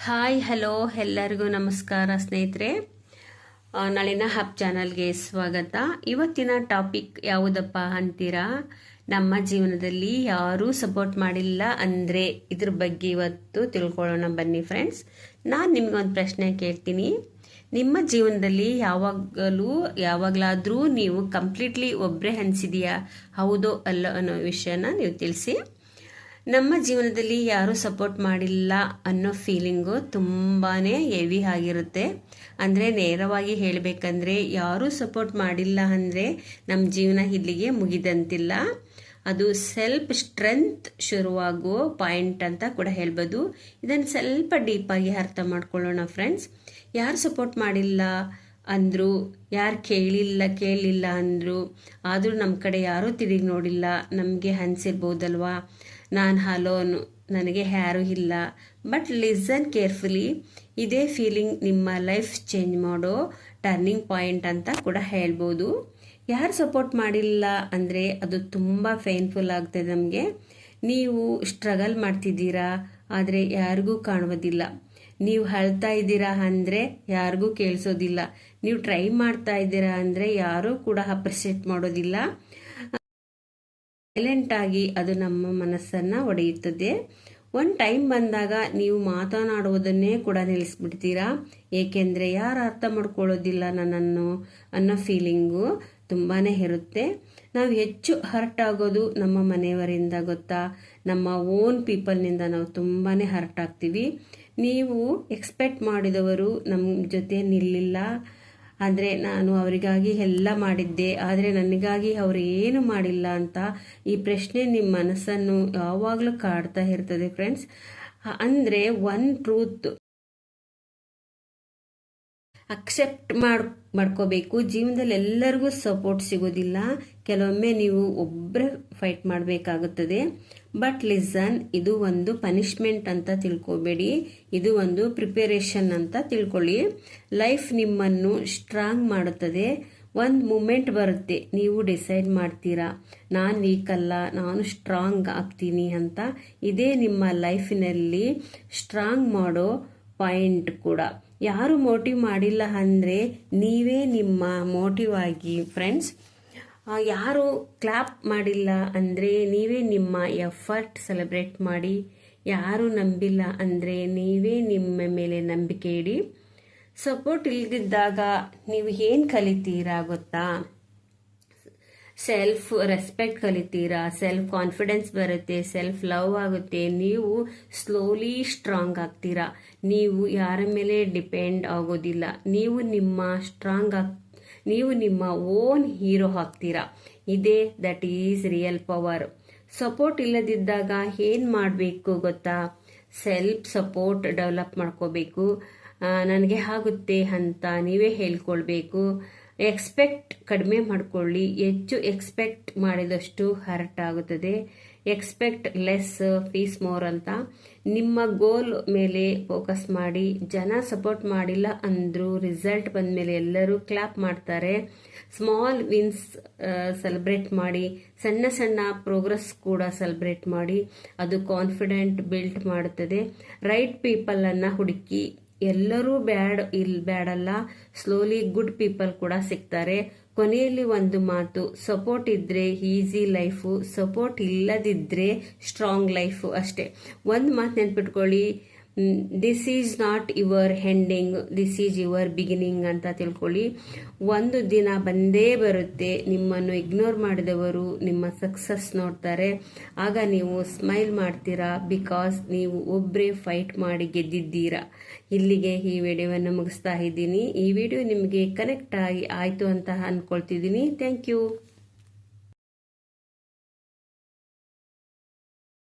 Hi hello ಎಲ್ಲರಿಗೂ ನಮಸ್ಕಾರ ಸ್ನೇಹಿತರೆ. ನಾಳಿನ ಹಬ್ ಚಾನಲ್ಗೆ ಸ್ವಾಗತ. ಇವತ್ತಿನ ಟಾಪಿಕ್ ಯಾವುದಪ್ಪ ಅಂತೀರಾ? ನಮ್ಮ ಜೀವನದಲ್ಲಿ ಯಾರೂ ಸಪೋರ್ಟ್ ಮಾಡಿಲ್ಲ ಅಂದರೆ ಇದ್ರ ಬಗ್ಗೆ ಇವತ್ತು ತಿಳ್ಕೊಳ್ಳೋಣ ಬನ್ನಿ ಫ್ರೆಂಡ್ಸ್. ನಾನು ನಿಮ್ಗೊಂದು ಪ್ರಶ್ನೆ ಕೇಳ್ತೀನಿ. ನಿಮ್ಮ ಜೀವನದಲ್ಲಿ ಯಾವಾಗಲಾದರೂ ನೀವು ಕಂಪ್ಲೀಟ್ಲಿ ಒಬ್ಬರೇ ಅನಿಸಿದೆಯಾ, ಹೌದೋ ಅಲ್ಲೋ ಅನ್ನೋ ವಿಷಯನ ನೀವು ತಿಳಿಸಿ. ನಮ್ಮ ಜೀವನದಲ್ಲಿ ಯಾರೂ ಸಪೋರ್ಟ್ ಮಾಡಿಲ್ಲ ಅನ್ನೋ ಫೀಲಿಂಗು ತುಂಬಾ ಹೆವಿ ಆಗಿರುತ್ತೆ. ಅಂದರೆ ನೇರವಾಗಿ ಹೇಳಬೇಕಂದ್ರೆ ಯಾರೂ ಸಪೋರ್ಟ್ ಮಾಡಿಲ್ಲ ಅಂದರೆ ನಮ್ಮ ಜೀವನ ಇಲ್ಲಿಗೆ ಮುಗಿದಂತಿಲ್ಲ. ಅದು ಸೆಲ್ಫ್ ಸ್ಟ್ರೆಂತ್ ಶುರುವಾಗೋ ಪಾಯಿಂಟ್ ಅಂತ ಕೂಡ ಹೇಳ್ಬೋದು. ಇದನ್ನು ಸ್ವಲ್ಪ ಡೀಪಾಗಿ ಅರ್ಥ ಮಾಡ್ಕೊಳ್ಳೋಣ ಫ್ರೆಂಡ್ಸ್. ಯಾರು ಸಪೋರ್ಟ್ ಮಾಡಿಲ್ಲ ಅಂದರು, ಯಾರು ಕೇಳಲಿಲ್ಲ ಅಂದರು, ಆದರೂ ನಮ್ಮ ಕಡೆ ಯಾರೂ ತಿರುಗಿ ನೋಡಿಲ್ಲ. ನಮಗೆ ಅನಿಸಿರ್ಬೋದಲ್ವಾ, ನಾನು ಅಲೋನು, ನನಗೆ ಯಾರೂ ಇಲ್ಲ. ಬಟ್ ಲಿಸನ್ ಕೇರ್ಫುಲಿ, ಇದೇ ಫೀಲಿಂಗ್ ನಿಮ್ಮ ಲೈಫ್ ಚೇಂಜ್ ಮಾಡೋ ಟರ್ನಿಂಗ್ ಪಾಯಿಂಟ್ ಅಂತ ಕೂಡ ಹೇಳ್ಬೋದು. ಯಾರು ಸಪೋರ್ಟ್ ಮಾಡಿಲ್ಲ ಅಂದರೆ ಅದು ತುಂಬ ಪೇನ್ಫುಲ್ ಆಗ್ತದೆ ನಮಗೆ. ನೀವು ಸ್ಟ್ರಗಲ್ ಮಾಡ್ತಿದ್ದೀರಾ ಆದರೆ ಯಾರಿಗೂ ಕಾಣುವುದಿಲ್ಲ. ನೀವು ಅಳ್ತಾ ಇದ್ದೀರಾ ಅಂದರೆ ಯಾರಿಗೂ ಕೇಳಿಸೋದಿಲ್ಲ. ನೀವು ಟ್ರೈ ಮಾಡ್ತಾ ಇದ್ದೀರಾ ಅಂದರೆ ಯಾರೂ ಕೂಡ ಅಪ್ರಿಷಿಯೇಟ್ ಮಾಡೋದಿಲ್ಲ. ಸೈಲೆಂಟ್ ಆಗಿ ಅದು ನಮ್ಮ ಮನಸ್ಸನ್ನು ಒಡೆಯುತ್ತದೆ. ಒಂದು ಟೈಮ್ ಬಂದಾಗ ನೀವು ಮಾತನಾಡುವುದನ್ನೇ ಕೂಡ ನಿಲ್ಲಿಸ್ಬಿಡ್ತೀರಾ. ಏಕೆಂದರೆ ಯಾರು ಅರ್ಥ ಮಾಡ್ಕೊಳ್ಳೋದಿಲ್ಲ ನನ್ನನ್ನು ಅನ್ನೋ ಫೀಲಿಂಗು ತುಂಬಾ ಇರುತ್ತೆ. ನಾವು ಹೆಚ್ಚು ಹರ್ಟ್ ಆಗೋದು ನಮ್ಮ ಮನೆಯವರಿಂದ ಗೊತ್ತಾ, ನಮ್ಮ ಓನ್ ಪೀಪಲ್ನಿಂದ ನಾವು ತುಂಬಾ ಹರ್ಟ್ ಆಗ್ತೀವಿ. ನೀವು ಎಕ್ಸ್ಪೆಕ್ಟ್ ಮಾಡಿದವರು ನಮ್ಮ ಜೊತೆ ನಿಲ್ಲಿಲ್ಲ ಅಂದರೆ ನಾನು ಅವರಿಗಾಗಿ ಎಲ್ಲ ಮಾಡಿದ್ದೆ ಆದರೆ ನನಗಾಗಿ ಅವರು ಏನು ಮಾಡಿಲ್ಲ ಅಂತ ಈ ಪ್ರಶ್ನೆ ನಿಮ್ಮ ಮನಸ್ಸನ್ನು ಯಾವಾಗಲೂ ಕಾಡ್ತಾ ಇರ್ತದೆ ಫ್ರೆಂಡ್ಸ್. ಅಂದರೆ ಒನ್ ಟ್ರೂತ್ ಅಕ್ಸೆಪ್ಟ್ ಮಾಡ್ಕೋಬೇಕು. ಜೀವನದಲ್ಲಿ ಎಲ್ಲರಿಗೂ ಸಪೋರ್ಟ್ ಸಿಗೋದಿಲ್ಲ. ಕೆಲವೊಮ್ಮೆ ನೀವು ಒಬ್ಬರೇ ಫೈಟ್ ಮಾಡಬೇಕಾಗುತ್ತದೆ. ಬಟ್ ಲಿಸನ್, ಇದು ಒಂದು ಪನಿಷ್ಮೆಂಟ್ ಅಂತ ತಿಳ್ಕೊಬೇಡಿ, ಇದು ಒಂದು ಪ್ರಿಪರೇಷನ್ ಅಂತ ತಿಳ್ಕೊಳ್ಳಿ. ಲೈಫ್ ನಿಮ್ಮನ್ನು ಸ್ಟ್ರಾಂಗ್ ಮಾಡುತ್ತದೆ. ಒಂದು ಮೂಮೆಂಟ್ ಬರುತ್ತೆ, ನೀವು ಡಿಸೈಡ್ ಮಾಡ್ತೀರಾ, ನಾನು ವೀಕ್ ಅಲ್ಲ, ನಾನು ಸ್ಟ್ರಾಂಗ್ ಆಗ್ತೀನಿ ಅಂತ. ಇದೇ ನಿಮ್ಮ ಲೈಫಿನಲ್ಲಿ ಸ್ಟ್ರಾಂಗ್ ಮಾಡೋ ಪಾಯಿಂಟ್ ಕೂಡ. ಯಾರು ಮೋಟಿವ್ ಮಾಡಿಲ್ಲ ಅಂದರೆ ನೀವೇ ನಿಮ್ಮ ಮೋಟಿವ್ ಆಗಿ ಫ್ರೆಂಡ್ಸ್. ಯಾರು ಕ್ಲಾಪ್ ಮಾಡಿಲ್ಲ ಅಂದರೆ ನೀವೇ ನಿಮ್ಮ ಎಫರ್ಟ್ ಸೆಲೆಬ್ರೇಟ್ ಮಾಡಿ. ಯಾರು ನಂಬಿಲ್ಲ ಅಂದರೆ ನೀವೇ ನಿಮ್ಮ ಮೇಲೆ ನಂಬಿಕೆ ಇಡಿ. ಸಪೋರ್ಟ್ ಇಲ್ಲದಿದ್ದಾಗ ನೀವು ಏನು ಕಲಿತೀರಾ ಗೊತ್ತಾ? ಸೆಲ್ಫ್ ರೆಸ್ಪೆಕ್ಟ್ ಕಲಿತೀರಾ, ಸೆಲ್ಫ್ ಕಾನ್ಫಿಡೆನ್ಸ್ ಬರುತ್ತೆ, ಸೆಲ್ಫ್ ಲವ್ ಆಗುತ್ತೆ. ನೀವು ಸ್ಲೋಲಿ ಸ್ಟ್ರಾಂಗ್ ಆಗ್ತೀರಾ. ನೀವು ಯಾರ ಮೇಲೆ ಡಿಪೆಂಡ್ ಆಗೋದಿಲ್ಲ. ನೀವು ನಿಮ್ಮ ಓನ್ ಹೀರೋ ಆಗ್ತೀರಾ. That is real power. Support ಇಲ್ಲದಿದ್ದಾಗ ಏನು ಮಾಡಬೇಕು ಗೊತ್ತಾ? ಸೆಲ್ಫ್ ಸಪೋರ್ಟ್ ಡೆವಲಪ್ ಮಾಡ್ಕೋಬೇಕು. ನನಗೆ ಆಗುತ್ತೆ ಅಂತ ನೀವೇ ಹೇಳ್ಕೊಳ್ಬೇಕು. ಎಕ್ಸ್ಪೆಕ್ಟ್ ಕಡಿಮೆ ಮಾಡ್ಕೊಳ್ಳಿ. ಹೆಚ್ಚು ಎಕ್ಸ್ಪೆಕ್ಟ್ ಮಾಡಿದಷ್ಟು ಹರ್ಟ್ ಆಗುತ್ತದೆ. ಎಕ್ಸ್ಪೆಕ್ಟ್ ಲೆಸ್, ಪೀಸ್ ಮೋರ್ ಅಂತ. ನಿಮ್ಮ ಗೋಲ್ ಮೇಲೆ ಫೋಕಸ್ ಮಾಡಿ. ಜನ ಸಪೋರ್ಟ್ ಮಾಡಿಲ್ಲ ಅಂದರೂ ರಿಸಲ್ಟ್ ಬಂದ ಮೇಲೆ ಎಲ್ಲರೂ ಕ್ಲಾಪ್ ಮಾಡ್ತಾರೆ. ಸ್ಮಾಲ್ ವಿನ್ಸ್ ಸೆಲೆಬ್ರೇಟ್ ಮಾಡಿ. ಸಣ್ಣ ಸಣ್ಣ ಪ್ರೋಗ್ರೆಸ್ ಕೂಡ ಸೆಲೆಬ್ರೇಟ್ ಮಾಡಿ. ಅದು ಕಾನ್ಫಿಡೆಂಟ್ ಬಿಲ್ಡ್ ಮಾಡುತ್ತದೆ. ರೈಟ್ ಪೀಪಲನ್ನು ಹುಡುಕಿ. ಎಲ್ಲರೂ ಬ್ಯಾಡಲ್ಲ, ಸ್ಲೋಲಿ ಗುಡ್ ಪೀಪಲ್ ಕೂಡ ಸಿಗ್ತಾರೆ. ಕೊನೆಯಲ್ಲಿ ಒಂದು ಮಾತು, ಸಪೋರ್ಟ್ ಇದ್ರೆ ಈಸಿ ಲೈಫು, ಸಪೋರ್ಟ್ ಇಲ್ಲದಿದ್ದರೆ ಸ್ಟ್ರಾಂಗ್ ಲೈಫು ಅಷ್ಟೇ. ಒಂದು ಮಾತು ನೆನ್ಪಿಟ್ಕೊಳ್ಳಿ, this is not your ending, this is your beginning ಅಂತ ತಿಳ್ಕೊಳ್ಳಿ. ಒಂದು ದಿನ ಬಂದೇ ಬರುತ್ತೆ, ನಿಮ್ಮನ್ನು ಇಗ್ನೋರ್ ಮಾಡಿದವರು ನಿಮ್ಮ ಸಕ್ಸಸ್ ನೋಡ್ತಾರೆ. ಆಗ ನೀವು ಸ್ಮೈಲ್ ಮಾಡ್ತೀರಾ, ಬಿಕಾಸ್ ನೀವು ಒಬ್ಬರೇ ಫೈಟ್ ಮಾಡಿ ಗೆದ್ದಿದ್ದೀರಾ. ಇಲ್ಲಿಗೆ ಈ ವಿಡಿಯೋವನ್ನು ಮುಗಿಸ್ತಾ ಇದ್ದೀನಿ. ಈ ವಿಡಿಯೋ ನಿಮಗೆ ಕನೆಕ್ಟ್ ಆಯಿತು ಅಂತ ಅಂದ್ಕೊಳ್ತಿದ್ದೀನಿ. Thank you.